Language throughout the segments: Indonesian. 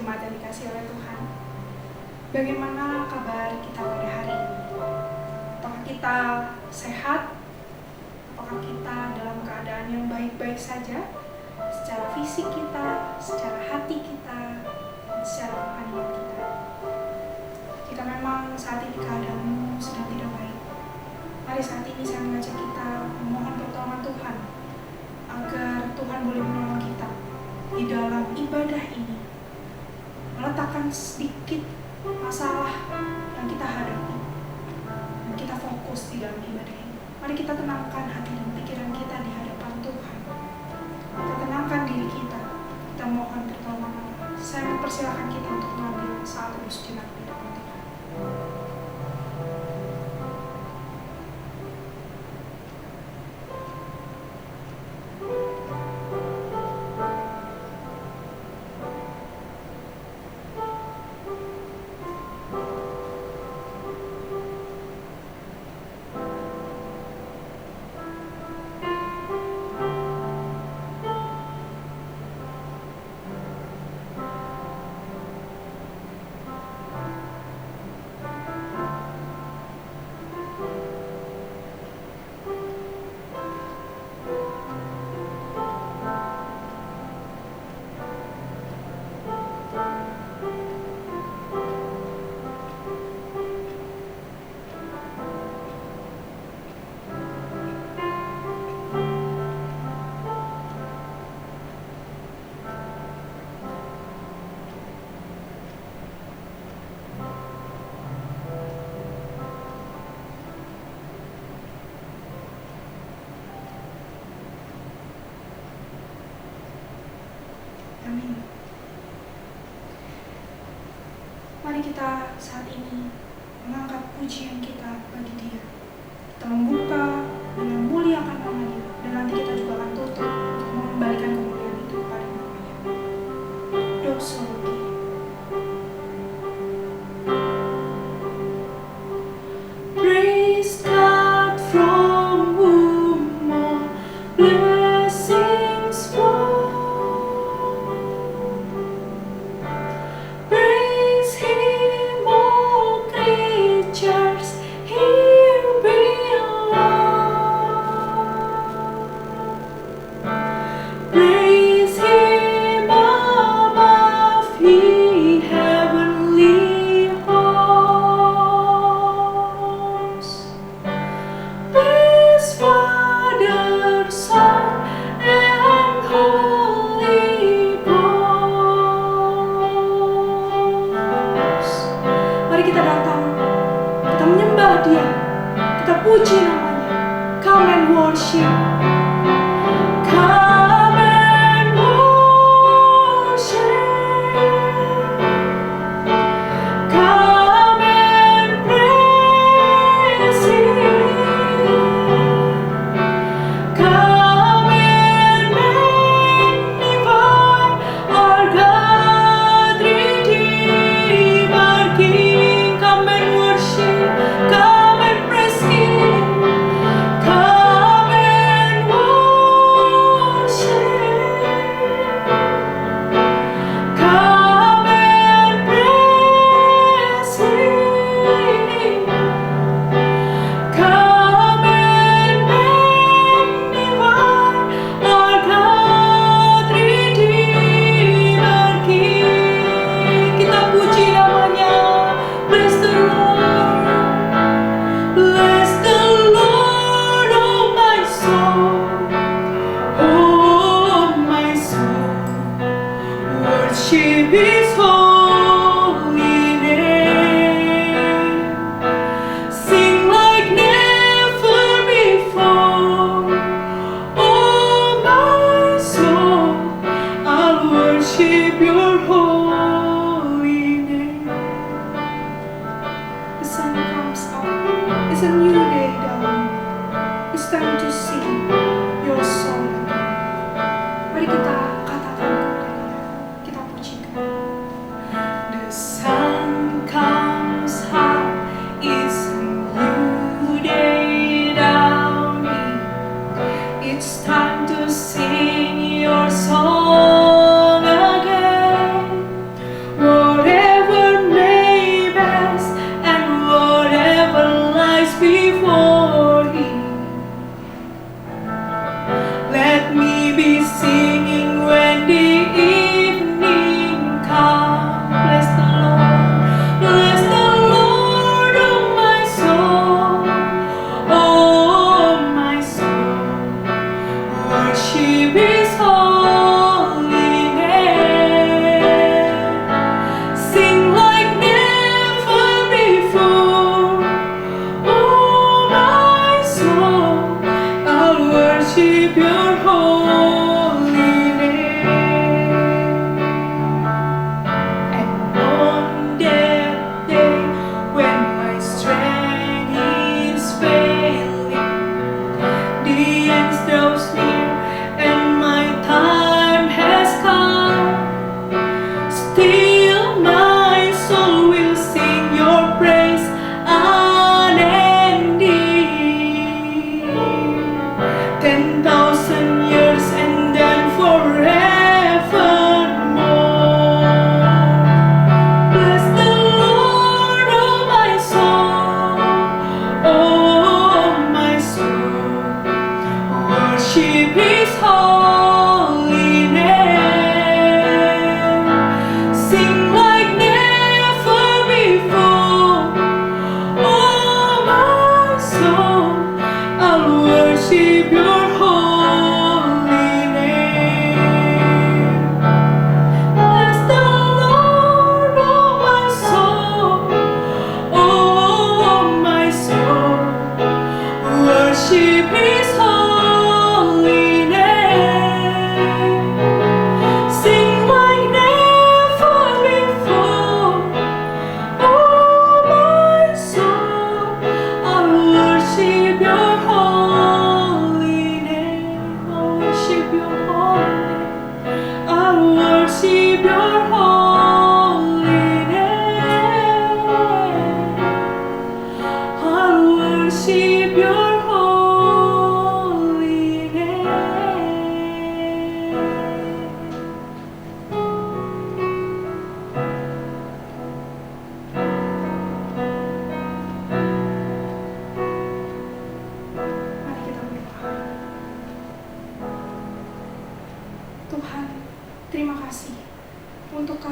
jemaat yang dikasihi oleh Tuhan. Bagaimana kabar kita pada hari ini? Apakah kita sehat? Apakah kita dalam keadaan yang baik-baik saja? Secara fisik kita, secara hati kita, dan secara rohanian kita. Jika memang saat ini keadaanmu sedang tidak baik, mari saat ini saya mengajak kita memohon pertolongan Tuhan, agar Tuhan boleh menolong kita di dalam ibadah ini, meletakkan sedikit masalah yang kita hadapi, dan kita fokus di dalam ibadah ini. Mari kita tenangkan hati dan pikiran kita di hadapan Tuhan. Kita tenangkan diri kita, kita mohon pertolongan Allah. Saya mempersilahkan kita untuk mengambil saat teduh sejenak di depan Tuhan. Amin. Mari kita saat ini mengangkat pujian kita bagi Dia. Kita membuka dengan muliakan nama Dia, dan nanti kita juga akan tutup untuk mengembalikan kemuliaan itu kepada namanya. Doxologi. Praise God from whom all blessings flow. Praise Him, all creatures here below. Praise Him above, ye heavenly hosts. Praise Father, Son, and Holy Ghost. Mari kita datang, kita menyembah Dia, kita puji namanya. Come and worship. Come and worship. Come and praise Him. Come and magnify our God, Redeemer, King. Come and worship. Come and praise Him. Come and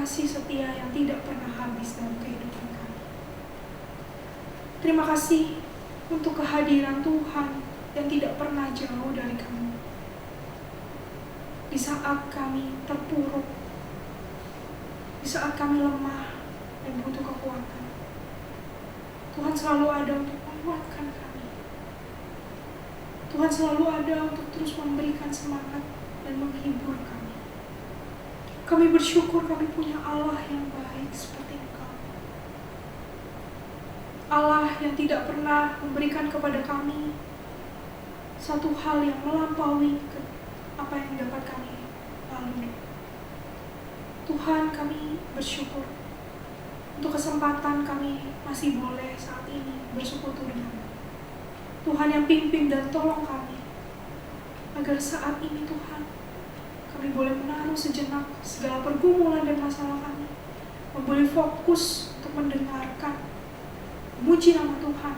kasih setia yang tidak pernah habis dalam kehidupan kami. Terima kasih untuk kehadiran Tuhan yang tidak pernah jauh dari kami. Di saat kami terpuruk, di saat kami lemah dan butuh kekuatan, Tuhan selalu ada untuk menguatkan kami. Tuhan selalu ada untuk terus memberikan semangat dan menghibur kami. Kami bersyukur kami punya Allah yang baik seperti Engkau. Allah yang tidak pernah memberikan kepada kami satu hal yang melampaui apa yang dapat kami lalui. Tuhan, kami bersyukur untuk kesempatan kami masih boleh saat ini bersekutu dengan Tuhan yang pimpin dan tolong kami, agar saat ini Tuhan, kami boleh menaruh sejenak segala pergumulan dan masalah kami, boleh fokus untuk mendengarkan, memuji nama Tuhan,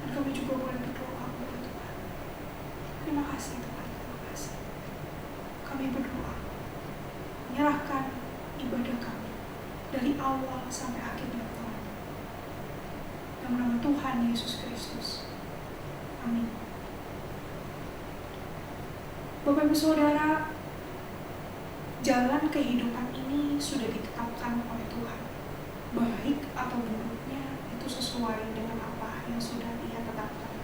dan kami juga boleh berdoa kepada Tuhan. Terima kasih Tuhan, terima kasih. Kami berdoa, menyerahkan ibadah kami dari awal sampai akhirnya Tuhan. Dalam nama Tuhan Yesus Kristus. Amin. Bapak Ibu Saudara, jalan kehidupan ini sudah ditetapkan oleh Tuhan. Baik atau buruknya itu sesuai dengan apa yang sudah Dia tetapkan.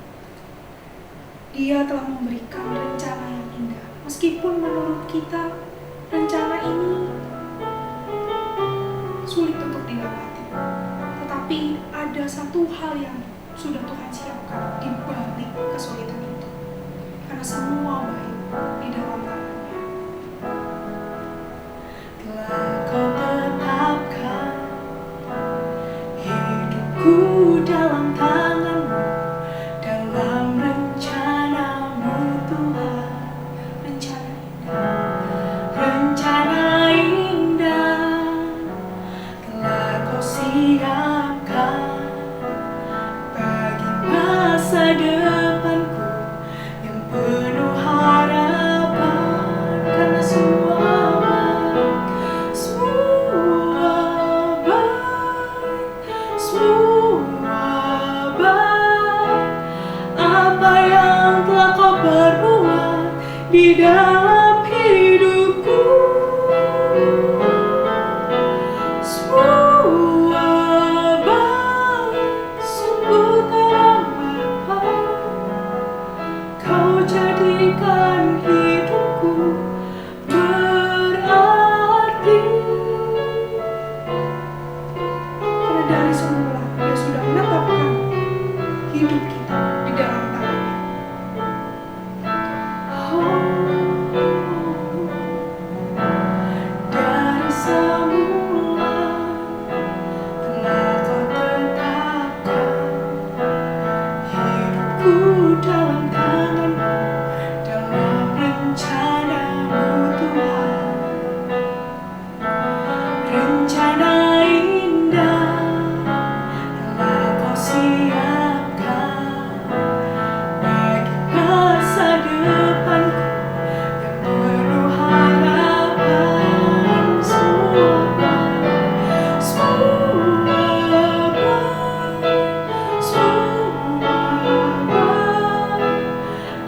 Dia telah memberikan rencana yang indah. Meskipun menurut kita rencana ini sulit untuk dilewati, tetapi ada satu hal yang sudah Tuhan siapkan di balik kesulitan itu. Karena semua baik di dalam tangan-Nya. Telah Kau tetapkan hidupku dalam tangan-Mu, dalam rencana-Mu Tuhan. Rencana indah telah Kau siapkan bagi masa depanku yang penuh harapan. Karena semua baik, semua baik. Apa yang telah Kau perbuat di dalam hidupku, semua baik, sungguh teramat baik. Kau jadikan hidupku berarti. Karena dari semula Dia sudah menetapkan hidup kita di dalam tangan-Nya. Dari semula telah Kau tetapkan hidupku dalam tangan-Mu, dalam rencana-Mu Tuhan. Rencana indah telah Kau siapkan bagi masa depanku yang penuh harapan. Semua baik.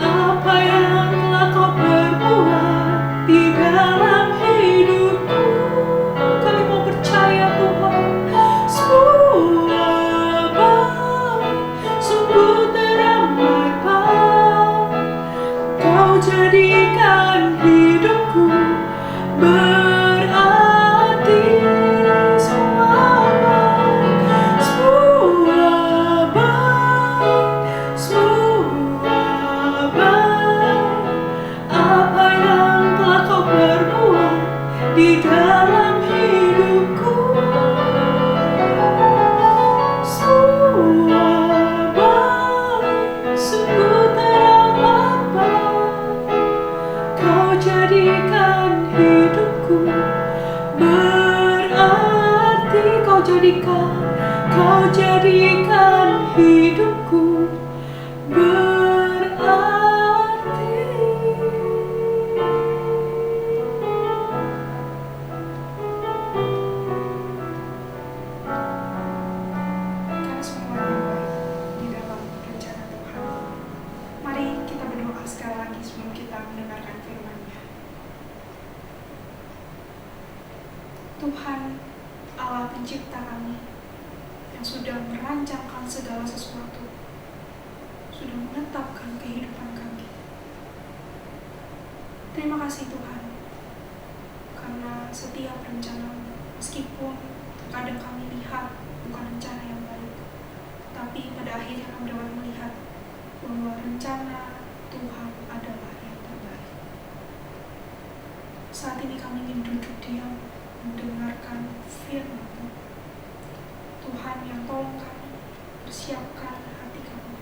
Apa yang telah Kau perbuat di dalam hidupku, kami mau percaya Tuhan. Semua baik, sungguh teramat baik. Kau jadikan hidupku berarti. Semua baik, semua baik. Apa yang telah Kau perbuat di dalam hidupku, semua baik, sungguh teramat baik. Kau jadikan hidupku berarti. Kau jadikan hidupku berarti. pencipta kami, yang sudah merancangkan segala sesuatu, sudah menetapkan kehidupan kami. Terima kasih Tuhan, karena setiap rencana, meskipun terkadang kami lihat bukan rencana yang baik, tapi pada akhirnya kami dapat melihat bahwa rencana Tuhan adalah yang terbaik. Saat ini kami ingin duduk diam, mendengarkan firman Tuhan yang tolong kami, persiapkan hati kami.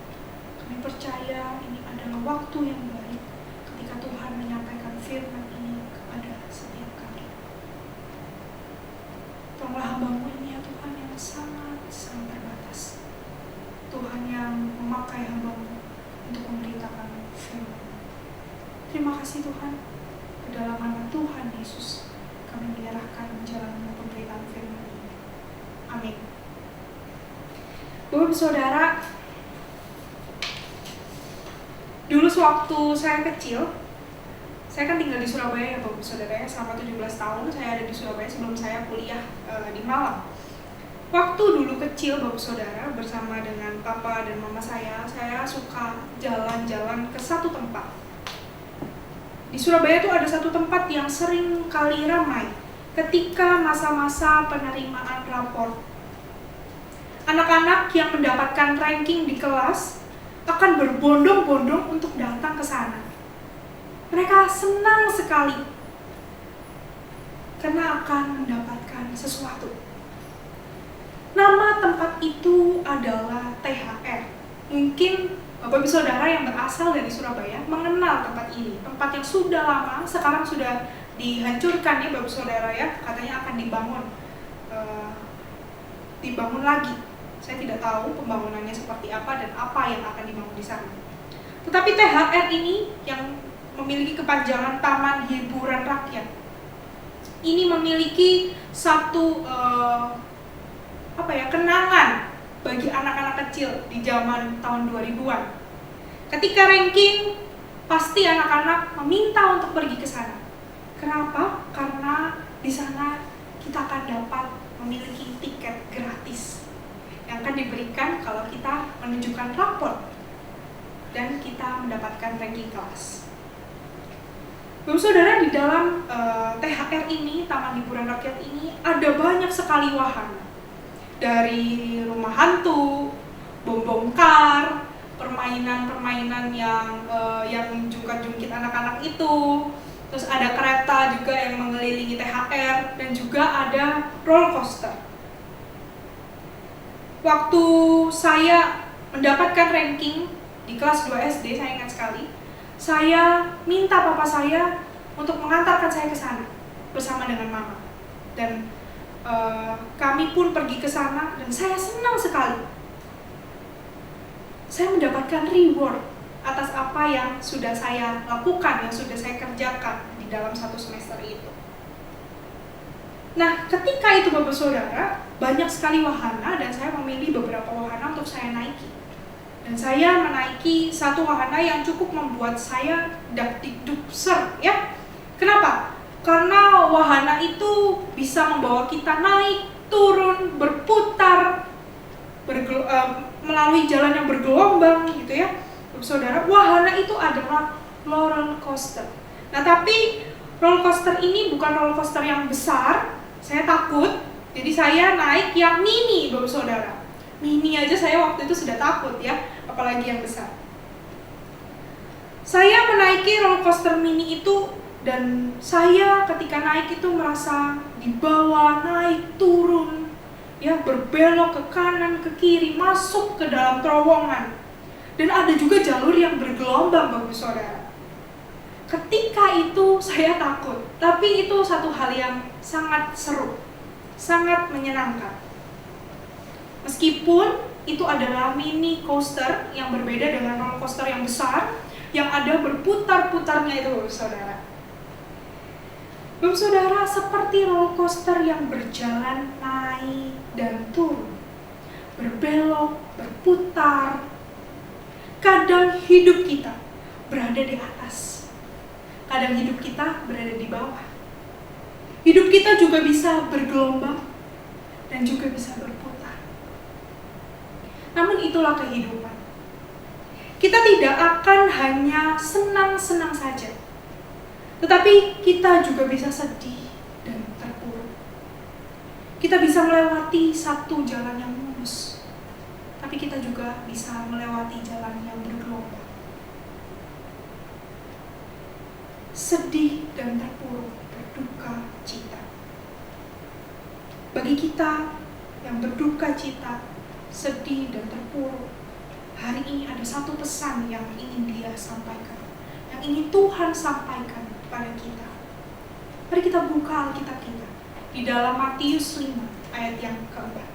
Kami percaya ini adalah waktu yang baik ketika Tuhan menyampaikan firman ini kepada setiap kami. Tolonglah hamba-Mu ini ya Tuhan, yang sangat terbatas. Tuhan yang memakai hamba-Mu untuk memberitakan firman. Terima kasih Tuhan. Ke dalam nama Tuhan Yesus kami menyerahkan menjalani pemberitaan firman ini. Amin. Bapak Saudara, dulu sewaktu saya kecil, saya kan tinggal di Surabaya ya Bapak Saudara, selama 17 tahun saya ada di Surabaya sebelum saya kuliah di Malang. Waktu dulu kecil Bapak Saudara, bersama dengan papa dan mama saya suka jalan-jalan ke satu tempat. Di Surabaya itu ada satu tempat yang sering kali ramai ketika masa-masa penerimaan rapor. Anak-anak yang mendapatkan ranking di kelas akan berbondong-bondong untuk datang ke sana. Mereka senang sekali karena akan mendapatkan sesuatu. Nama tempat itu adalah THR. Mungkin Bapak Ibu Saudara yang berasal dari Surabaya mengenal tempat ini. Tempat yang sudah lama, sekarang sudah dihancurkan ya Bapak Ibu Saudara ya. Katanya akan dibangun lagi. Saya tidak tahu pembangunannya seperti apa dan apa yang akan dibangun di sana. Tetapi THR ini yang memiliki kepanjangan Taman Hiburan Rakyat. Ini memiliki satu kenangan bagi anak-anak kecil di zaman tahun 2000-an. Ketika ranking, pasti anak-anak meminta untuk pergi ke sana. Kenapa? Karena di sana kita akan dapat memiliki tiket gratis yang akan diberikan kalau kita menunjukkan rapor dan kita mendapatkan ranking kelas. Bapak Saudara, di dalam THR ini, Taman Hiburan Rakyat ini, ada banyak sekali wahana. Dari rumah hantu, bom bongkar, permainan-permainan yang jungkat-jungkit anak-anak itu, terus ada kereta juga yang mengelilingi THR, dan juga ada roller coaster. Waktu saya mendapatkan ranking di kelas 2 SD, saya ingat sekali, saya minta papa saya untuk mengantarkan saya ke sana bersama dengan mama. Dan kami pun pergi ke sana dan saya senang sekali. Saya mendapatkan reward atas apa yang sudah saya lakukan, yang sudah saya kerjakan di dalam satu semester itu. Nah, ketika itu Bapak Saudara, banyak sekali wahana dan saya memilih beberapa wahana untuk saya naiki. Dan saya menaiki satu wahana yang cukup membuat saya dakdikduk-ser ya. Kenapa? Karena wahana itu bisa membawa kita naik, turun, berputar, melalui jalan yang bergelombang gitu ya. Bapak Saudara, wahana itu adalah roller coaster. Nah, tapi roller coaster ini bukan roller coaster yang besar. Saya takut, jadi saya naik yang mini, Bapak Saudara. Mini aja saya waktu itu sudah takut ya, apalagi yang besar. Saya menaiki roller coaster mini itu dan saya ketika naik itu merasa di bawah, naik, turun, ya berbelok ke kanan, ke kiri, masuk ke dalam terowongan. Dan ada juga jalur yang bergelombang, Bapak Saudara. Ketika itu saya takut, tapi itu satu hal yang sangat seru, sangat menyenangkan. Meskipun itu adalah mini coaster yang berbeda dengan roller coaster yang besar, yang ada berputar-putarnya itu, Bapak Saudara. Bapak Saudara, seperti roller coaster yang berjalan naik dan turun, berbelok, berputar. Kadang hidup kita berada di atas, kadang hidup kita berada di bawah. Hidup kita juga bisa bergelombang, dan dan juga bisa berputar. Namun itulah kehidupan. Kita tidak akan hanya senang-senang saja, tetapi kita juga bisa sedih dan terpuruk. Kita bisa melewati satu jalan yang mulus, tapi kita juga bisa melewati jalan yang bergelombang. Sedih dan terpuruk, berduka cita. Bagi kita yang berduka cita, sedih dan terpuruk, hari ini ada satu pesan yang ingin Dia sampaikan, yang ingin Tuhan sampaikan kepada kita. Mari kita buka Alkitab kita di dalam Matius 5 ayat yang keempat.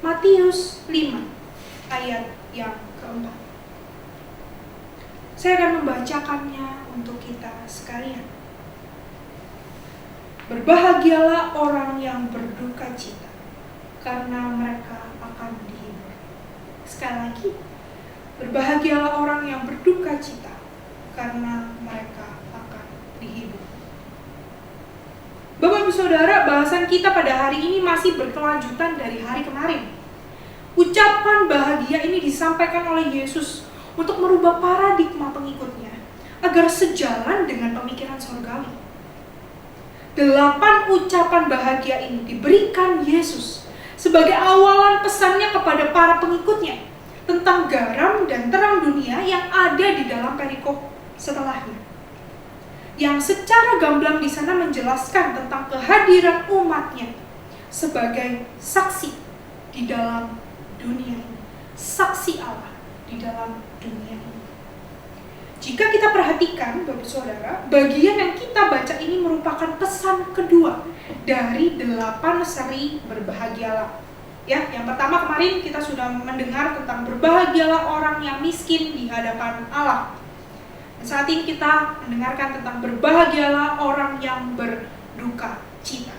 Matius 5 ayat yang keempat. Saya akan membacakannya untuk kita sekalian. Berbahagialah orang yang berduka cita, karena mereka akan dihibur. Sekali lagi, berbahagialah orang yang berduka cita, karena mereka akan dihibur. Bapak Ibu Saudara, bahasan kita pada hari ini masih berkelanjutan dari hari kemarin. Ucapan bahagia ini disampaikan oleh Yesus untuk merubah paradigma pengikutnya agar sejalan dengan pemikiran surgawi. 8 ucapan bahagia ini diberikan Yesus sebagai awalan pesannya kepada para pengikutnya tentang garam dan terang dunia yang ada di dalam perikop setelahnya, yang secara gamblang di sana menjelaskan tentang kehadiran umatnya sebagai saksi di dalam dunia ini, saksi Allah di dalam dunia ini. Jika kita perhatikan, Bapak Saudara, bagian yang kita baca ini merupakan pesan kedua dari 8 seri berbahagialah. Ya, yang pertama kemarin kita sudah mendengar tentang berbahagialah orang yang miskin di hadapan Allah. Dan saat ini kita mendengarkan tentang berbahagialah orang yang berduka cita.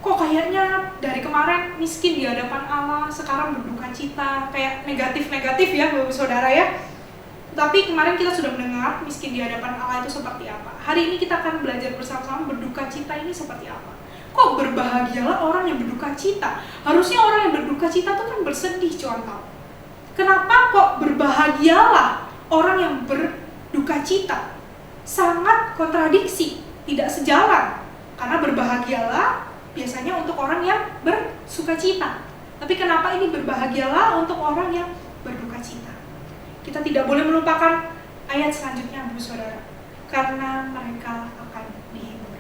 Kok kayaknya dari kemarin miskin di hadapan Allah, sekarang berduka cita, kayak negatif-negatif ya Bapak Saudara ya. Tapi kemarin kita sudah mendengar miskin di hadapan Allah itu seperti apa. Hari ini kita akan belajar bersama-sama berduka cita ini seperti apa. Kok berbahagialah orang yang berduka cita? Harusnya orang yang berduka cita itu kan bersedih, contoh. Kenapa kok berbahagialah orang yang berduka cita? Sangat kontradiksi, tidak sejalan. Karena berbahagialah biasanya untuk orang yang bersuka cita. Tapi kenapa ini berbahagialah untuk orang yang berduka cita? Kita tidak boleh melupakan ayat selanjutnya, Bu Saudara, karena mereka akan dihibur.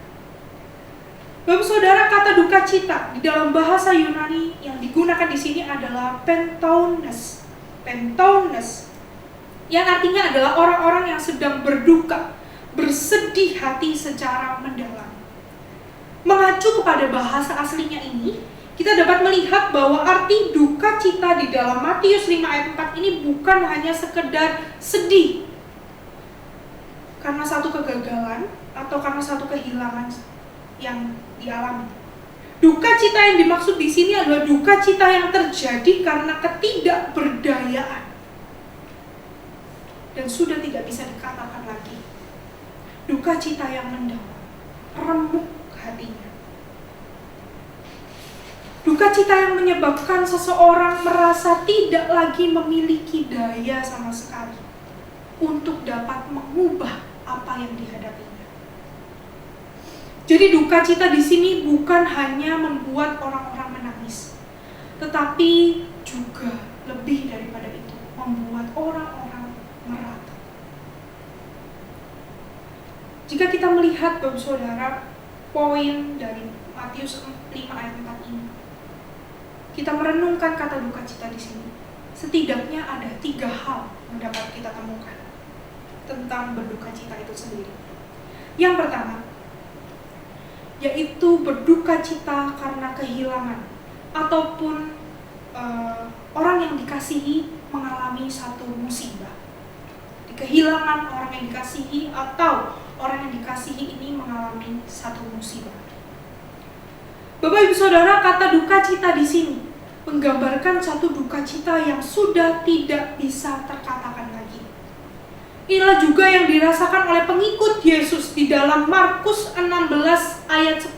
Bapak Saudara, kata duka cita di dalam bahasa Yunani yang digunakan di sini adalah pentaunes. Pentaunes, yang artinya adalah orang-orang yang sedang berduka, bersedih hati secara mendalam. Mengacu kepada bahasa aslinya ini, kita dapat melihat bahwa arti duka cita di dalam Matius 5 ayat 4 ini bukan hanya sekedar sedih karena satu kegagalan atau karena satu kehilangan yang dialami. Duka cita yang dimaksud di sini adalah duka cita yang terjadi karena ketidakberdayaan dan sudah tidak bisa dikatakan lagi. Duka cita yang mendalam, remuk hatinya. Duka cita yang menyebabkan seseorang merasa tidak lagi memiliki daya sama sekali untuk dapat mengubah apa yang dihadapinya. Jadi duka cita di sini bukan hanya membuat orang-orang menangis, tetapi juga lebih daripada itu, membuat orang-orang meratap. Jika kita melihat, Bapak Saudara, poin dari Matius 5 ayat 4 ini, kita merenungkan kata duka cita di sini. Setidaknya ada 3 hal yang dapat kita temukan tentang berduka cita itu sendiri. Yang pertama, yaitu berduka cita karena kehilangan ataupun orang yang dikasihi mengalami satu musibah. Kehilangan orang yang dikasihi atau orang yang dikasihi ini mengalami satu musibah. Bapak Ibu Saudara, kata duka cita di sini menggambarkan satu duka cita yang sudah tidak bisa terkatakan lagi. Inilah juga yang dirasakan oleh pengikut Yesus di dalam Markus 16 ayat 10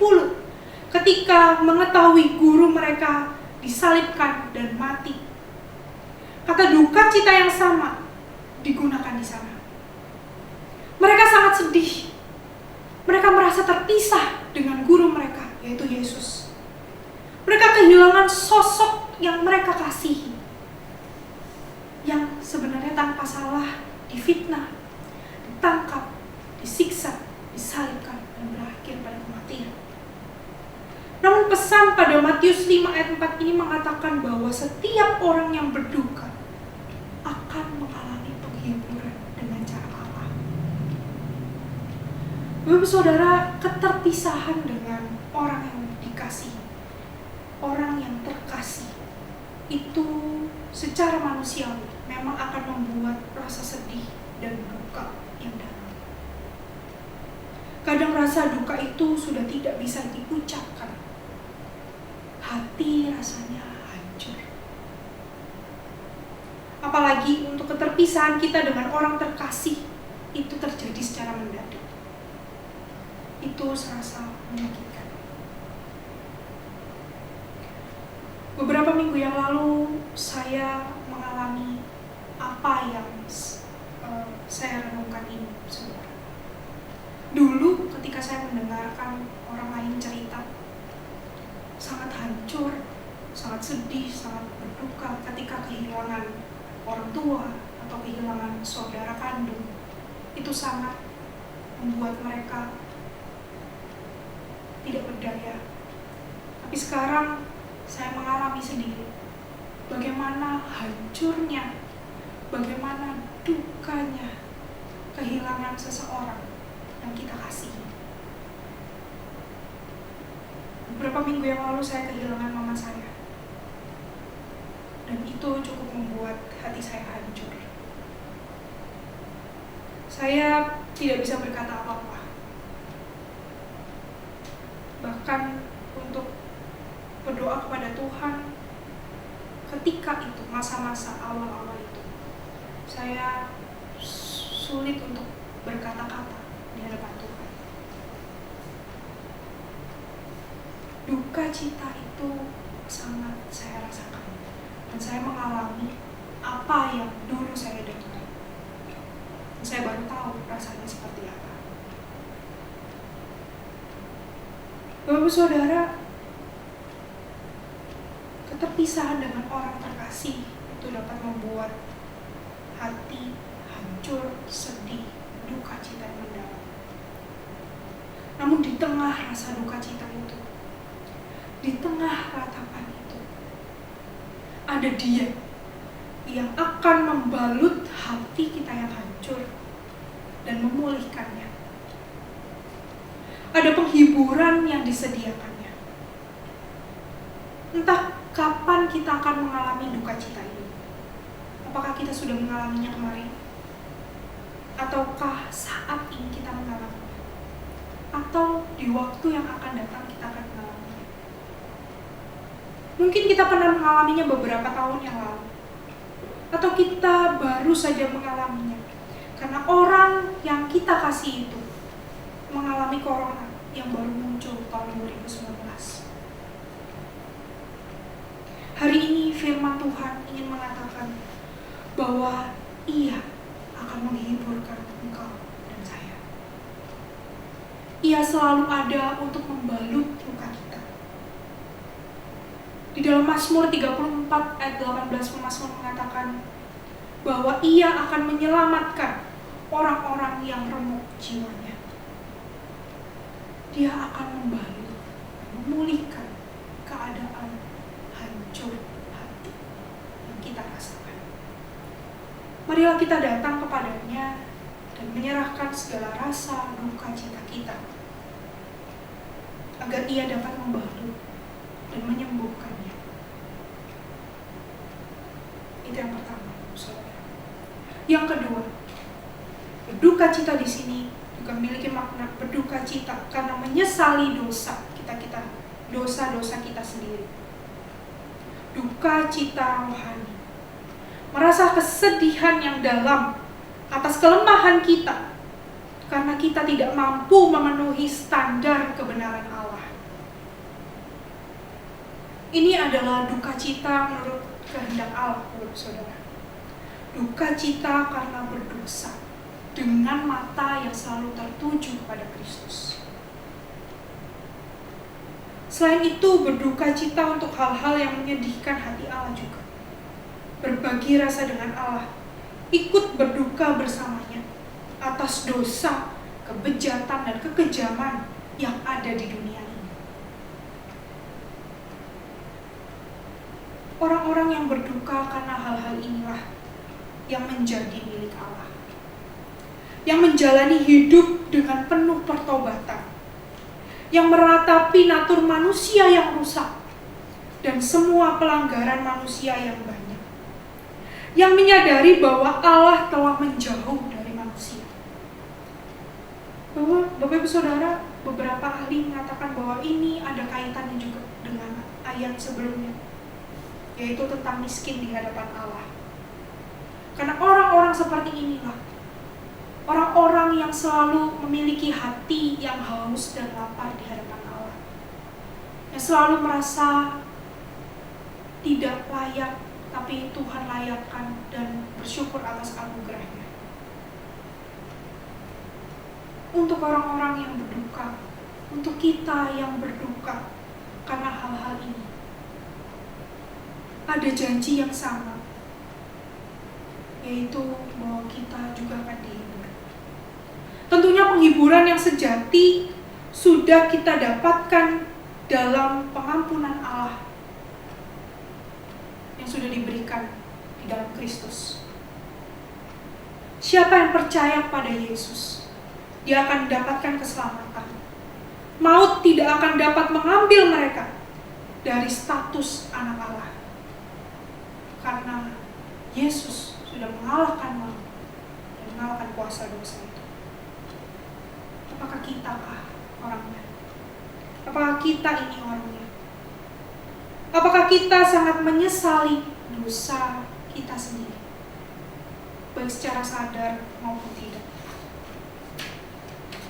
ketika mengetahui guru mereka disalibkan dan mati. Kata duka cita yang sama digunakan di sana. Mereka sangat sedih. Mereka merasa terpisah dengan guru mereka, yaitu Yesus. Mereka kehilangan sosok yang mereka kasihi, yang sebenarnya tanpa salah difitnah, ditangkap, disiksa, disalibkan, dan berakhir pada kematian. Namun pesan pada Matius 5 ayat 4 ini mengatakan bahwa setiap orang yang berduka akan mengalami penghiburan dengan cara Allah. Bapak saudara, keterpisahan dengan orang yang dikasihi, orang yang terkasih, itu secara manusiawi memang akan membuat rasa sedih dan duka yang dalam. Kadang rasa duka itu sudah tidak bisa diucapkan. Hati rasanya hancur. Apalagi untuk keterpisahan kita dengan orang terkasih itu terjadi secara mendadak. Itu serasa menyakitkan. Beberapa minggu yang lalu saya mengalami apa yang saya renungkan ini, saudara. Dulu ketika saya mendengarkan orang lain cerita, sangat hancur, sangat sedih, sangat berduka ketika kehilangan orang tua atau kehilangan saudara kandung. Itu sangat membuat mereka tidak berdaya. Tapi sekarang saya mengalami sendiri bagaimana hancurnya, bagaimana dukanya kehilangan seseorang yang kita kasihi. Beberapa minggu yang lalu saya kehilangan mama saya, dan itu cukup membuat hati saya hancur. Saya tidak bisa berkata apa-apa, bahkan untuk berdoa kepada Tuhan. Ketika itu, masa-masa awal-awal itu, saya sulit untuk berkata-kata di hadapan Tuhan. Duka cita itu sangat saya rasakan, dan saya mengalami apa yang dulu saya dengar. Saya baru tahu rasanya seperti apa. Bapak saudara, keterpisahan dengan orang terkasih itu dapat membuat hati hancur, sedih, duka cita yang mendalam. Namun di tengah rasa duka cita itu, di tengah ratapan itu, ada Dia yang akan membalut hati kita yang hancur dan memulihkannya. Ada penghiburan yang disediakannya. Entah kapan kita akan mengalami duka cita ini. Apakah kita sudah mengalaminya kemarin? Ataukah saat ini kita mengalaminya? Atau di waktu yang akan datang kita akan mengalaminya? Mungkin kita pernah mengalaminya beberapa tahun yang lalu, atau kita baru saja mengalaminya karena orang yang kita kasih itu mengalami corona yang baru muncul tahun 2019. Hari ini firman Tuhan ingin mengatakan bahwa Ia akan menghiburkan engkau dan saya. Ia selalu ada untuk membalut luka kita. Di dalam Mazmur 34 ayat 18 pemazmur mengatakan bahwa Ia akan menyelamatkan orang-orang yang remuk jiwanya. Dia akan membalut, memulihkan keadaan hancur hati yang kita rasakan. Marilah kita datang kepadanya dan menyerahkan segala rasa duka cita kita, agar Ia dapat membalut dan menyembuhkannya. Itu yang pertama, saudara. Yang kedua, berduka cita di sini juga memiliki makna berduka cita karena menyesali dosa-dosa kita sendiri. Duka cita rohani, merasa kesedihan yang dalam atas kelemahan kita karena kita tidak mampu memenuhi standar kebenaran Allah. Ini adalah duka cita menurut kehendak Allah, saudara. Duka cita karena berdosa dengan mata yang selalu tertuju pada Kristus. Selain itu, berduka cita untuk hal-hal yang menyedihkan hati Allah juga. Berbagi rasa dengan Allah, ikut berduka bersamanya atas dosa, kebejatan, dan kekejaman yang ada di dunia ini. Orang-orang yang berduka karena hal-hal inilah yang menjadi milik Allah, yang menjalani hidup dengan penuh pertobatan, yang meratapi natur manusia yang rusak dan semua pelanggaran manusia yang banyak, yang menyadari bahwa Allah telah menjauh dari manusia. Bapak Ibu Saudara, beberapa ahli mengatakan bahwa ini ada kaitannya juga dengan ayat sebelumnya, yaitu tentang miskin di hadapan Allah. Karena orang-orang seperti inilah orang-orang yang selalu memiliki hati yang haus dan lapar di hadapan Allah, yang selalu merasa tidak layak, tapi Tuhan layakkan dan bersyukur atas anugerahnya. Untuk orang-orang yang berduka, untuk kita yang berduka karena hal-hal ini, ada janji yang sama, yaitu bahwa kita juga akan dihibur. Tentunya penghiburan yang sejati sudah kita dapatkan dalam pengampunan Allah yang sudah diberikan di dalam Kristus. Siapa yang percaya pada Yesus, dia akan mendapatkan keselamatan. Maut tidak akan dapat mengambil mereka dari status anak Allah, karena Yesus sudah mengalahkan maut dan mengalahkan kuasa dosa itu. Apakah kita orangnya? Apakah kita ini orangnya? Apakah kita sangat menyesali dosa kita sendiri, baik secara sadar maupun tidak?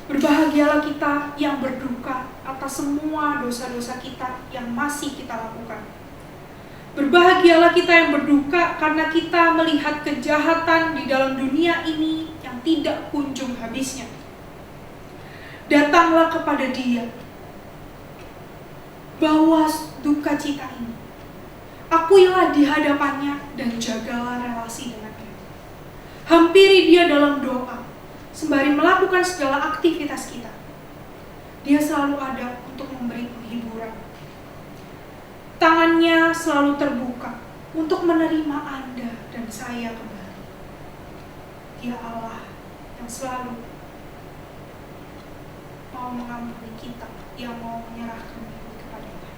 Berbahagialah kita yang berduka atas semua dosa-dosa kita yang masih kita lakukan. Berbahagialah kita yang berduka karena kita melihat kejahatan di dalam dunia ini yang tidak kunjung habisnya. Datanglah kepada Dia, bawa duka cita ini, akuilah di hadapannya dan jagalah relasi dengannya. Hampiri Dia dalam doa, sembari melakukan segala aktivitas kita. Dia selalu ada untuk memberi penghiburan. Tangannya selalu terbuka untuk menerima Anda dan saya kembali. Dia Allah yang selalu mau mengampuni kita, yang mau menyerahkan diri kepadanya.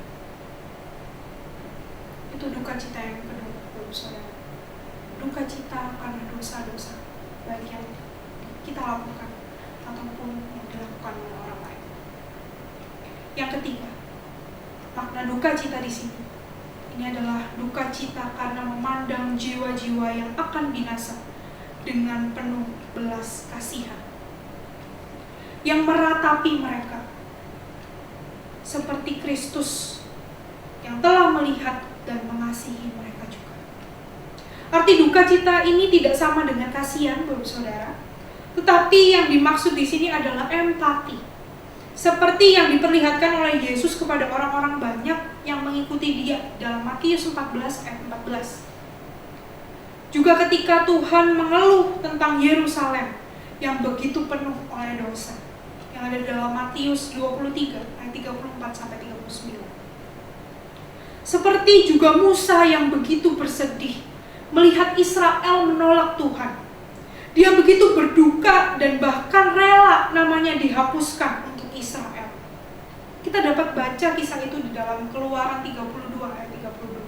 Itu duka cita yang kedua, saudara. Duka cita karena dosa-dosa, baik yang kita lakukan ataupun yang dilakukan oleh orang lain. Yang ketiga, makna duka cita di sini, ini adalah duka cita karena memandang jiwa-jiwa yang akan binasa dengan penuh belas kasihan, yang meratapi mereka seperti Kristus yang telah melihat dan mengasihi mereka juga. Arti duka cita ini tidak sama dengan kasihan, Bapak Saudara, tetapi yang dimaksud di sini adalah empati, seperti yang diperlihatkan oleh Yesus kepada orang-orang banyak yang mengikuti Dia dalam Matius 14 ayat 14. Juga ketika Tuhan mengeluh tentang Yerusalem yang begitu penuh oleh dosa, yang ada dalam Matius 23 ayat 34 sampai 39. Seperti juga Musa yang begitu bersedih melihat Israel menolak Tuhan. Dia begitu berduka dan bahkan rela namanya dihapuskan untuk Israel. Kita dapat baca kisah itu di dalam Keluaran 32 ayat 32.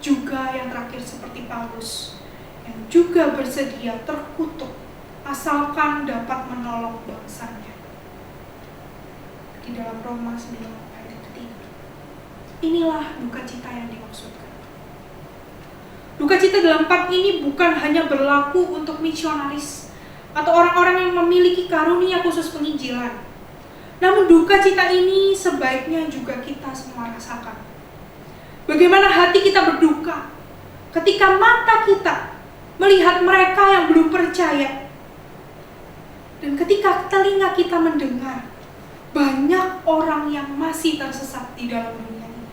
Juga yang terakhir seperti Paulus yang juga bersedia terkutuk asalkan dapat menolong bangsanya di dalam Roma 9 ayat 3. Inilah duka cita yang dimaksudkan. Duka cita dalam part ini bukan hanya berlaku untuk misionaris atau orang-orang yang memiliki karunia khusus penginjilan. Namun duka cita ini sebaiknya juga kita semua rasakan. Bagaimana hati kita berduka ketika mata kita melihat mereka yang belum percaya. Dan ketika telinga kita mendengar banyak orang yang masih tersesat di dalam dunia ini.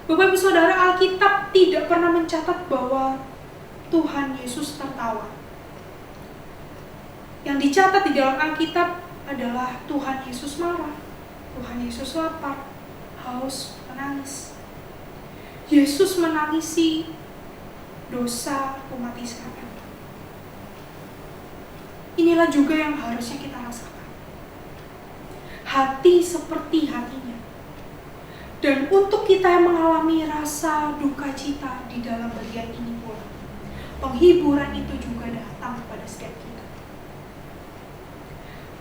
Bapak Ibu Saudara, Alkitab tidak pernah mencatat bahwa Tuhan Yesus tertawa. Yang dicatat di dalam Alkitab adalah Tuhan Yesus marah, Tuhan Yesus lapar, haus, menangis. Yesus menangisi dosa umat Israel. Inilah juga yang harusnya kita rasakan. Hati seperti hatinya. Dan untuk kita yang mengalami rasa duka cita di dalam bagian ini pula, penghiburan itu juga datang kepada setiap kita.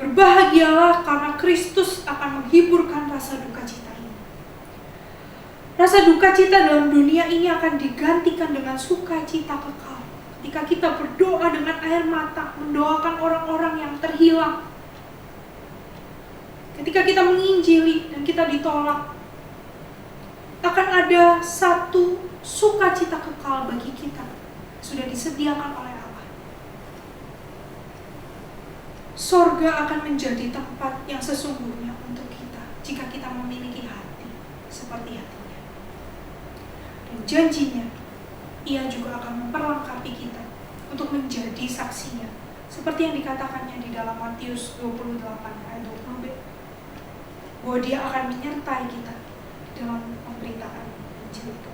Berbahagialah karena Kristus akan menghiburkan rasa duka cita ini. Rasa duka cita dalam dunia ini akan digantikan dengan sukacita kekal. Ketika kita berdoa dengan air mata, mendoakan orang-orang yang terhilang. Ketika kita menginjili dan kita ditolak, akan ada satu sukacita kekal bagi kita. Sudah disediakan oleh Allah. Sorga akan menjadi tempat yang sesungguhnya untuk kita jika kita memiliki hati seperti hatinya. Dan janjinya, Ia juga akan memperlengkapi kita untuk menjadi saksinya, seperti yang dikatakannya di dalam Matius 28 ayat 20b, bahwa Dia akan menyertai kita dalam pemberitaan Injil itu.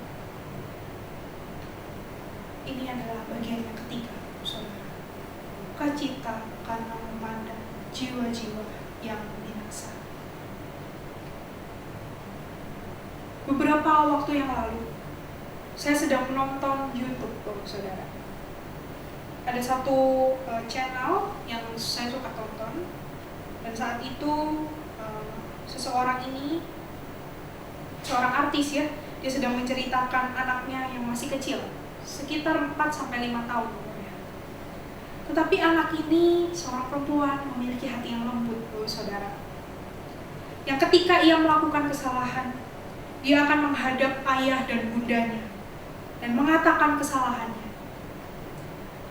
Ini adalah bagian yang ketiga, saudara. Sukacita karena memandang jiwa-jiwa yang binasa. Beberapa waktu yang lalu, saya sedang menonton YouTube, saudara. Ada satu channel yang saya suka tonton, dan saat itu seseorang ini, seorang artis ya, dia sedang menceritakan anaknya yang masih kecil, sekitar 4-5 tahun umurnya. Tetapi anak ini, seorang perempuan, memiliki hati yang lembut, saudara. Yang ketika ia melakukan kesalahan, dia akan menghadap ayah dan bundanya dan mengatakan kesalahannya.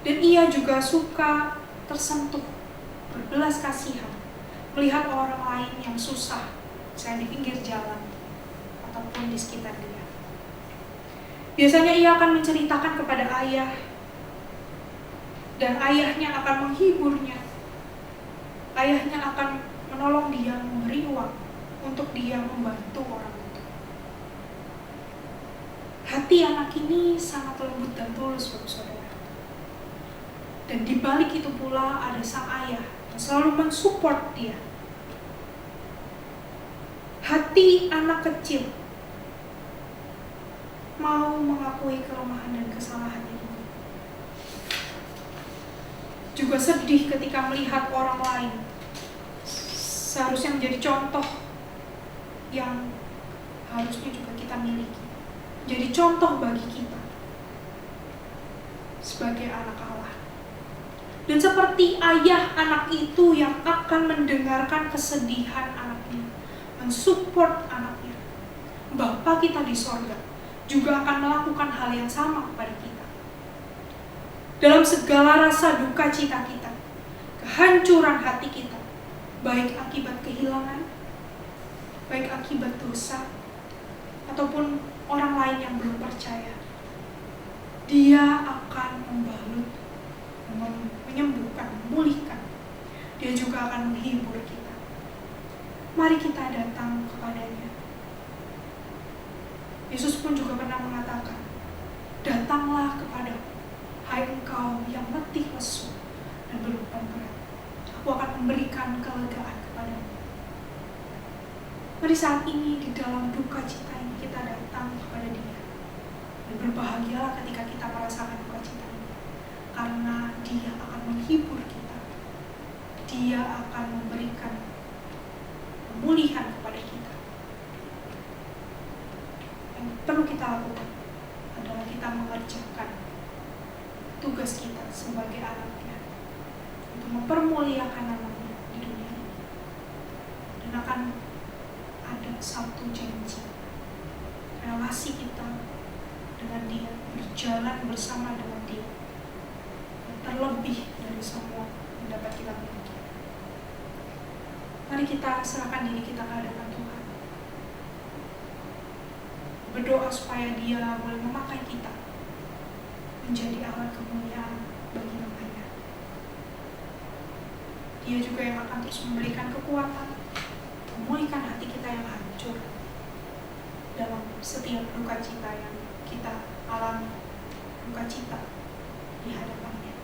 Dan ia juga suka tersentuh, berbelas kasihan, melihat orang lain yang susah, misalnya di pinggir jalan ataupun di sekitar dia. Biasanya ia akan menceritakan kepada ayah, dan ayahnya akan menghiburnya. Ayahnya akan menolong dia, memberi uang untuk dia membantu orang itu. Hati anak ini sangat lembut dan tulus, saudara. Dan di balik itu pula ada sang ayah yang selalu mensupport dia. Hati anak kecil mau mengakui kelemahan dan kesalahannya ini. Juga sedih ketika melihat orang lain seharusnya menjadi contoh yang harusnya juga kita miliki. Jadi contoh bagi kita sebagai anak Allah. Dan seperti ayah anak itu yang akan mendengarkan kesedihan anaknya, mensupport anaknya, Bapa kita di sorga juga akan melakukan hal yang sama kepada kita. Dalam segala rasa duka cita kita, kehancuran hati kita, baik akibat kehilangan, baik akibat dosa, ataupun orang lain yang belum percaya, Dia akan membalut, menyembuhkan, memulihkan. Dia juga akan menghibur kita. Mari kita datang kepadanya. Yesus pun juga pernah mengatakan, datanglah kepadaku, hai engkau yang letih lesu dan berbeban berat. Aku akan memberikan kelegaan kepadamu. Mari saat ini di dalam duka cita ini kita datang kepada Dia. Dan berbahagialah ketika kita merasakan duka cita ini. Karena Dia akan menghibur kita. Dia akan memberikan pemulihan kepada kita. Yang perlu kita lakukan adalah kita mengerjakan tugas kita sebagai anaknya untuk mempermuliakan namanya di dunia ini. Dan akan ada satu janji relasi kita dengan Dia, berjalan bersama dengan Dia, yang terlebih dari semua yang dapat kita miliki. Mari kita serahkan diri kita ke hadapan Tuhan, berdoa supaya Dia boleh memakai kita menjadi alat kemuliaan bagi nama-Nya. Dia juga yang akan terus memberikan kekuatan, memulihkan hati kita yang hancur dalam setiap duka cita yang kita alami, duka cita di hadapan-Nya.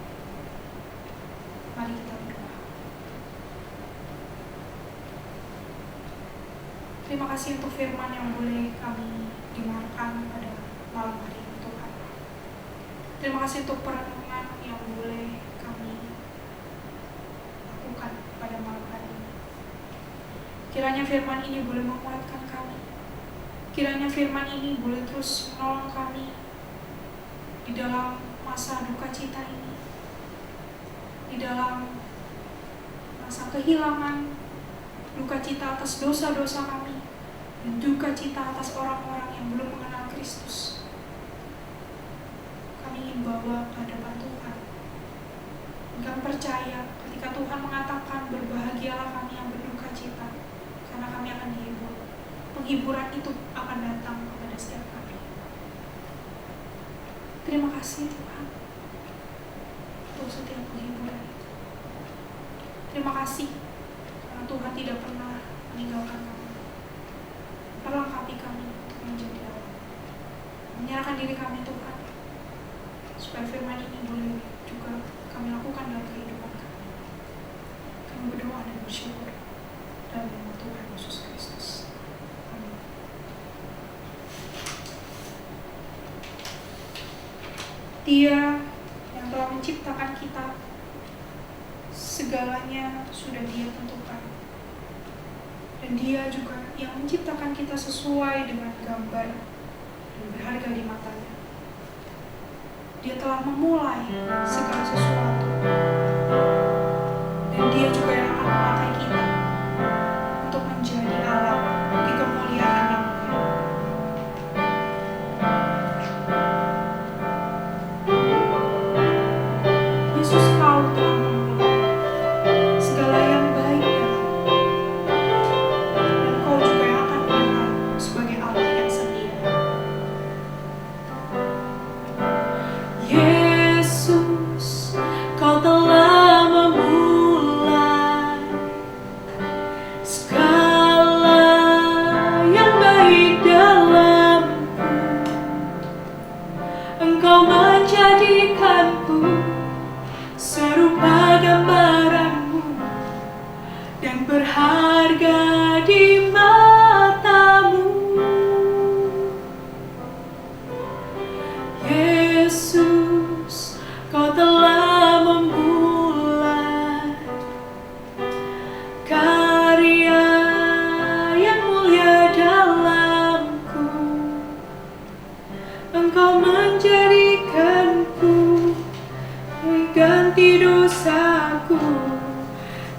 Mari kita berdoa. Terima kasih untuk firman yang boleh kami dengarkan pada malam hari ini, Tuhan. Terima kasih untuk perenungan yang boleh kami lakukan pada malam hari ini. Kiranya firman ini boleh menguatkan kami. Kiranya firman ini boleh terus menolong kami di dalam masa duka cita ini, di dalam masa kehilangan, duka cita atas dosa-dosa kami, dan duka cita atas orang-orang yang belum mengenal Kristus. Kami ingin bawa ke hadapan Tuhan. Kami percaya ketika Tuhan mengatakan berbahagialah kami yang berduka cita, karena kami akan dihibur. Penghiburan itu akan datang kepada setiap kami. Terima kasih Tuhan untuk setiap penghiburan itu. Terima kasih karena Tuhan tidak pernah meninggalkan kami, melengkapi kami untuk menjadi Allah. Menyerahkan diri kami Tuhan, supaya firman ini boleh juga kami lakukan dalam kehidupan kami. Kami berdoa dan bersyukur dalam nama Tuhan Yesus Kristus. Amin. Dia yang telah menciptakan kita, segalanya sudah Dia tentukan. Dan Dia juga yang menciptakan kita sesuai dengan gambar dan berharga di matanya. Dia telah memulai segala sesuatu, dan Dia juga yang akan memakai kita untuk menjadi alat di kemuliaan yang mulia. Yesus, Kau telah memulai segala yang baik dalam, dan Kau juga yang akan datang sebagai Allah yang setia. Yesus, Kau telah memulai segala yang baik dalamku. Engkau menjadikanku serupa gambaranmu dan berharga di matamu. Yesus, Kau telah memulai karya yang mulia dalamku. Engkau menjadikanku mengganti dosaku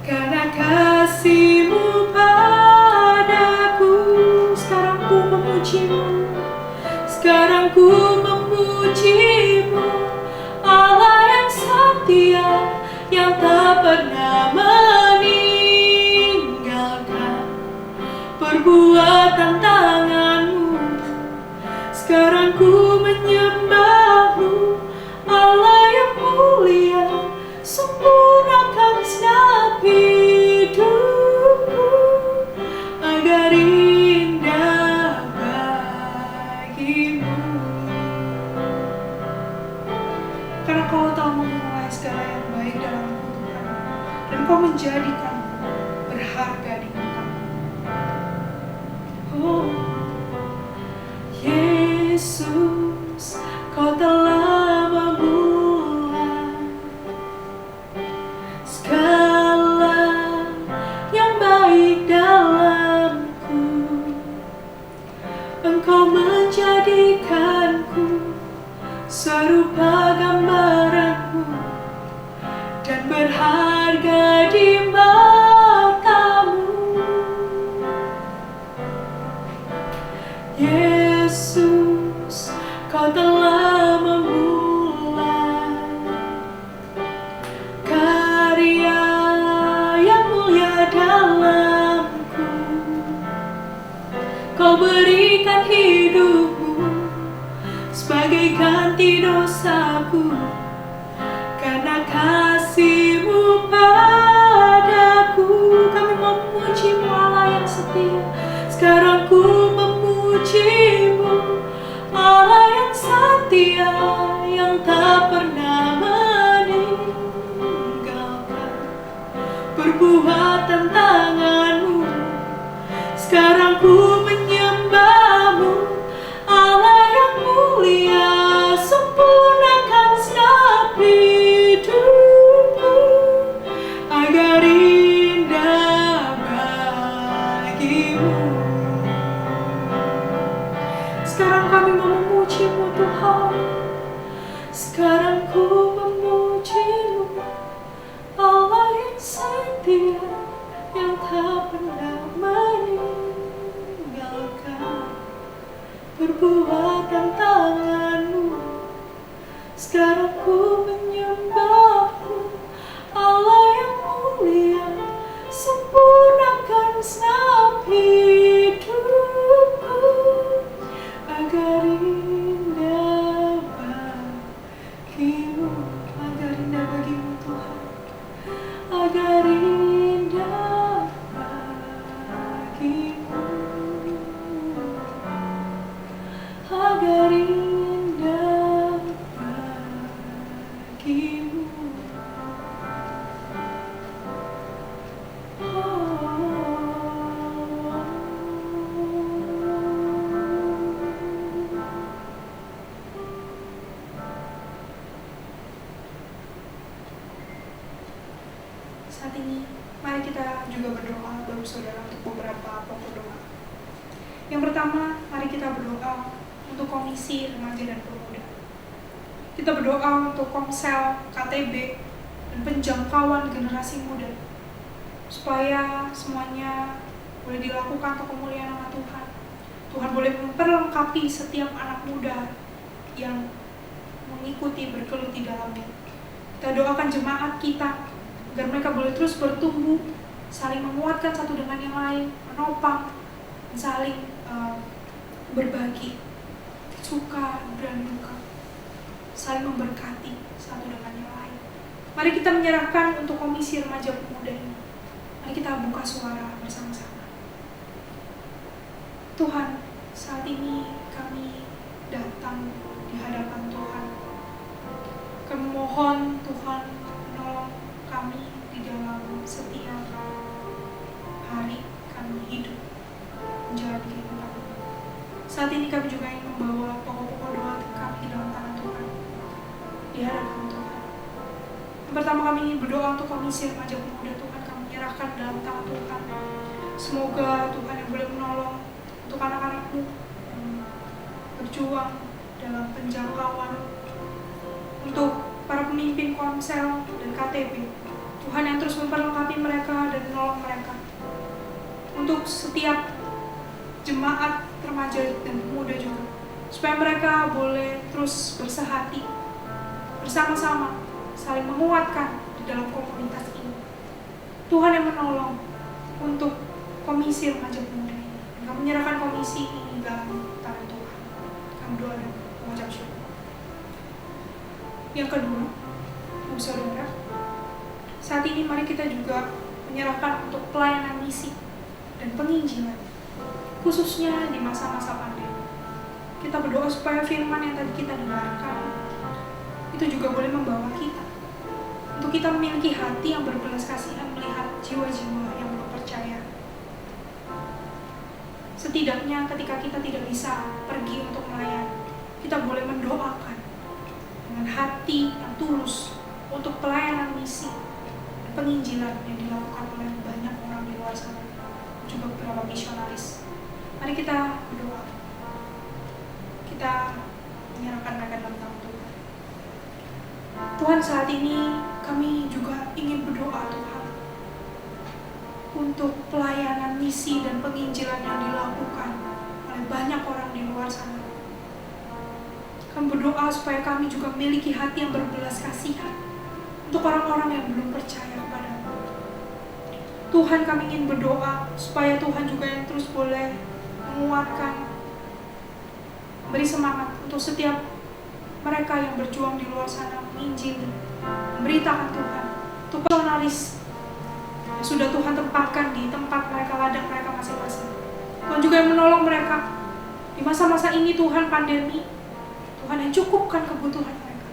karena kasih-Mu padaku. Sekarang ku memuji-Mu, sekarang ku memuji-Mu, Allah yang setia, yang tak pernah meninggalkan perbuatan tangan-Mu. Sekarang ku menyembah-Mu, Allah yang mulia, sempurnakan segenap hidupku agar indah bagi-Mu. Karena Kau telah memulai segala yang baik dalam Tuhan, dan Kau menjadikan berharga di mata-Mu. Oh, Yesus, Kau telah memulai segala yang baik dalamku. Engkau menjadikanku serupa gambaranmu dan berharga di matamu. Yesus, Yesus, Kau telah memulai karya yang mulia dalamku. Kau berikan hidupmu sebagai ganti dosaku, karena kasih-Mu padaku. Kami memuji-Mu Allah yang setia. Sekarang ku memuji-Mu Allah yang setia, yang tak pernah meninggalkan perbuatan tangan-Mu. Sekarang ku menyembah-Mu Allah yang mulia, sempurnakan segenap hidupku agar indah bagi-Mu. Sekarang kami mau memuji-Mu Tuhan. Sekarang ku memuji-Mu Allah yang setia, yang tak pernah meninggalkan perbuatan tangan-Mu. Sekarang ku menyembah-Mu Allah yang mulia, sempurnakan segenap hidupku agar indah bagi-Mu, agar indah bagi-Mu Tuhan, agar indah bagi-Mu, agar indah bagi-Mu. Saat ini, mari kita juga berdoa Bapak Saudara untuk beberapa pokok doa. Yang pertama, mari kita berdoa untuk Komisi Remaja dan Pemuda. Kita berdoa untuk Komsel, KTB, dan penjangkauan generasi muda, supaya semuanya boleh dilakukan untuk kemuliaan nama Tuhan. Tuhan boleh memperlengkapi setiap anak muda yang mengikuti bergelut di dalamnya. Kita doakan jemaat kita agar mereka boleh terus bertumbuh, saling menguatkan satu dengan yang lain, menopang, dan saling berbagi, suka dan duka, saling memberkati satu dengan yang lain. Mari kita menyerahkan untuk Komisi Remaja Pemuda ini. Mari kita buka suara bersama-sama. Tuhan, saat ini kami datang di hadapan Tuhan. Kami mohon Tuhan menolong kami di dalam setiap hari kami hidup menjalani kehidupan. Saat ini kami juga ingin membawa pokok-pokok doa kami di dalam tangan Tuhan, di hadapan Tuhan. Yang pertama, kami ingin berdoa untuk Komisi Remaja Pemuda. Tuhan, kami menyerahkan dalam tangan Tuhan. Semoga Tuhan yang boleh menolong untuk anak-anak-Mu yang berjuang dalam penjangkauan, untuk para pemimpin Komsel dan KTB. Tuhan yang terus memperlengkapi mereka dan menolong mereka. Untuk setiap jemaat remaja dan pemuda juga, supaya mereka boleh terus bersehati bersama-sama, saling menguatkan di dalam komunitas ini. Tuhan yang menolong untuk Komisi Remaja Pemuda ini. Kami menyerahkan komisi ini dalam tangan Tuhan. Kami doa dan mengucap syukur. Yang kedua, Bapak Saudara, saat ini mari kita juga menyerahkan untuk pelayanan misi dan penginjilan, khususnya di masa-masa pandemi. Kita berdoa supaya firman yang tadi kita dengarkan itu juga boleh membawa kita untuk kita memiliki hati yang berbelas kasihan melihat jiwa-jiwa yang belum percaya. Setidaknya ketika kita tidak bisa pergi untuk melayani, kita boleh mendoakan dengan hati yang tulus untuk pelayanan misi dan penginjilan yang dilakukan oleh banyak orang di luar sana, juga beberapa misionaris. Mari kita berdoa. Kita menyerahkan mereka dalam tangan Tuhan. Tuhan, saat ini kami juga ingin berdoa Tuhan untuk pelayanan misi dan penginjilan yang dilakukan oleh banyak orang di luar luar sana. Kami berdoa supaya kami juga memiliki hati yang berbelas kasihan untuk orang-orang yang belum percaya kepadamu. Tuhan, kami ingin berdoa supaya Tuhan juga yang terus boleh menguatkan, beri semangat untuk setiap mereka yang berjuang di luar sana, menginjili, memberitakan Tuhan, untuk personalis yang sudah Tuhan tempatkan di tempat mereka, ladang mereka masing-masing. Tuhan juga yang menolong mereka di masa-masa ini, Tuhan, pandemi. Tuhan yang cukupkan kebutuhan mereka.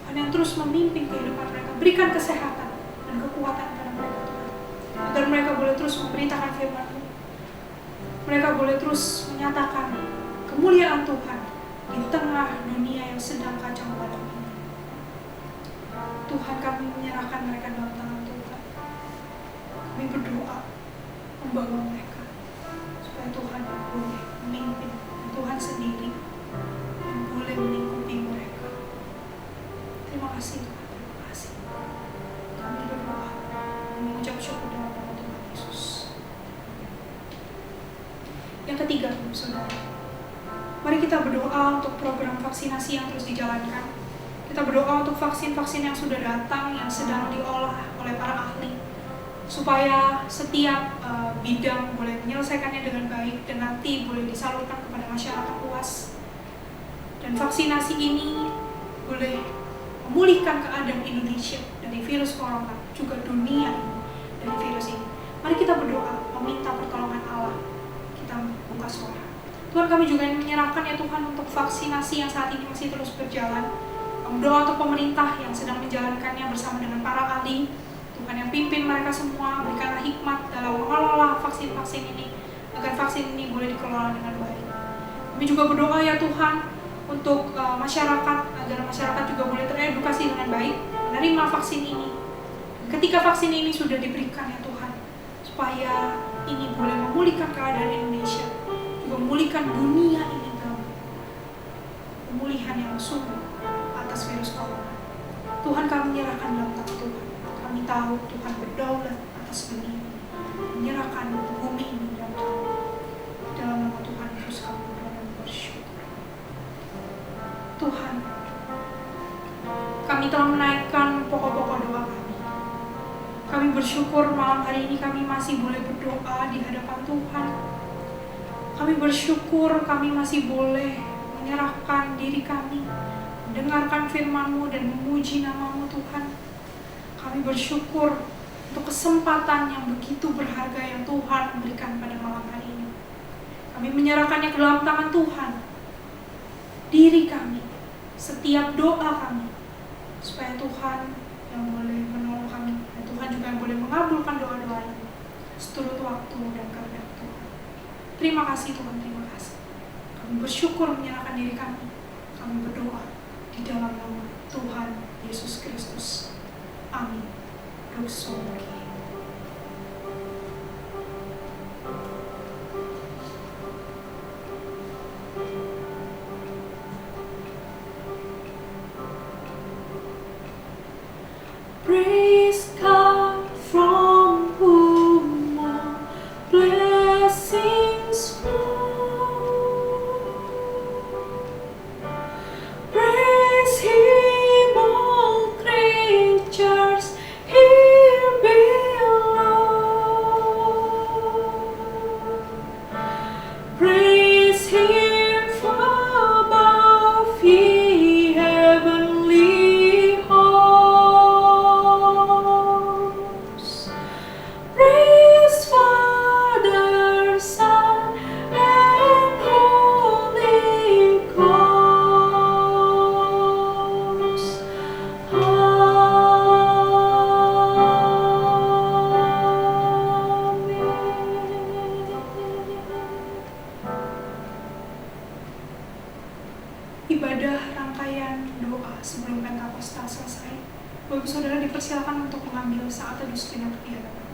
Tuhan yang terus memimpin kehidupan mereka, berikan kesehatan dan kekuatan pada mereka, Tuhan, agar mereka boleh terus memberitakan firman-Mu. Mereka boleh terus menyatakan kemuliaan Tuhan di tengah dunia yang sedang kacau balau ini. Tuhan, kami menyerahkan mereka dalam tangan Tuhan. Kami berdoa membawa mereka supaya Tuhan boleh memimpin, Tuhan sendiri yang boleh melingkupi mereka. Terima kasih Tuhan, terima kasih. Kami berdoa mengucap syukur dalam nama Tuhan Yesus. Yang ketiga, saudara, mari kita berdoa untuk program vaksinasi yang terus dijalankan. Kita berdoa untuk vaksin-vaksin yang sudah datang, yang sedang diolah oleh para ahli, supaya setiap bidang boleh menyelesaikannya dengan baik dan nanti boleh disalurkan kepada masyarakat luas. Dan vaksinasi ini boleh memulihkan keadaan Indonesia dari virus corona, juga dunia ini dari virus ini. Mari kita berdoa, meminta pertolongan Allah. Kita buka suara. Tuhan, kami juga menyerahkan ya Tuhan untuk vaksinasi yang saat ini masih terus berjalan. Kami berdoa untuk pemerintah yang sedang menjalankannya bersama dengan para ahli. Tuhan yang pimpin mereka semua, berikanlah hikmat dalam mengelola vaksin-vaksin ini, agar vaksin ini boleh dikelola dengan baik. Kami juga berdoa ya Tuhan untuk masyarakat, agar masyarakat juga boleh teredukasi dengan baik, menerima vaksin ini. Ketika vaksin ini sudah diberikan ya Tuhan, supaya ini boleh memulihkan keadaan Indonesia, juga memulihkan dunia ini dalam pemulihan yang sungguh atas virus corona. Tuhan, kami menyerahkan dalam tangan Tuhan. Kami tahu Tuhan berdaulat atas dunia ini, menyerahkan bumi ini dalam tangan. Dalam nama Tuhan Yesus kami berdoa dan bersyukur. Tuhan, kami telah menaikkan pokok-pokok doa kami. Kami bersyukur malam hari ini kami masih boleh berdoa di hadapan Tuhan. Kami bersyukur kami masih boleh menyerahkan diri kami, mendengarkan firman-Mu dan memuji nama-Mu Tuhan. Kami bersyukur untuk kesempatan yang begitu berharga yang Tuhan berikan pada malam hari ini. Kami menyerahkannya ke dalam tangan Tuhan. Diri kami, setiap doa kami, supaya Tuhan yang boleh menolong kami, dan Tuhan juga yang boleh mengabulkan doa-doa ini seturut waktu dan kehendak Tuhan. Terima kasih Tuhan, terima kasih. Kami bersyukur menyerahkan diri kami. Kami berdoa di dalam nama Tuhan Yesus Kristus. Amin. Doksologi. Praise God from whom all blessings flow. Praise Him, all creatures here below. Praise Him from above, ye heavenly hosts. Praise Father, Son, and Holy Ghost. Ibadah rangkaian doa sebelum Pentakosta selesai. Bapak Saudara dipersilakan untuk mengambil saat teduh sejenak di hadapan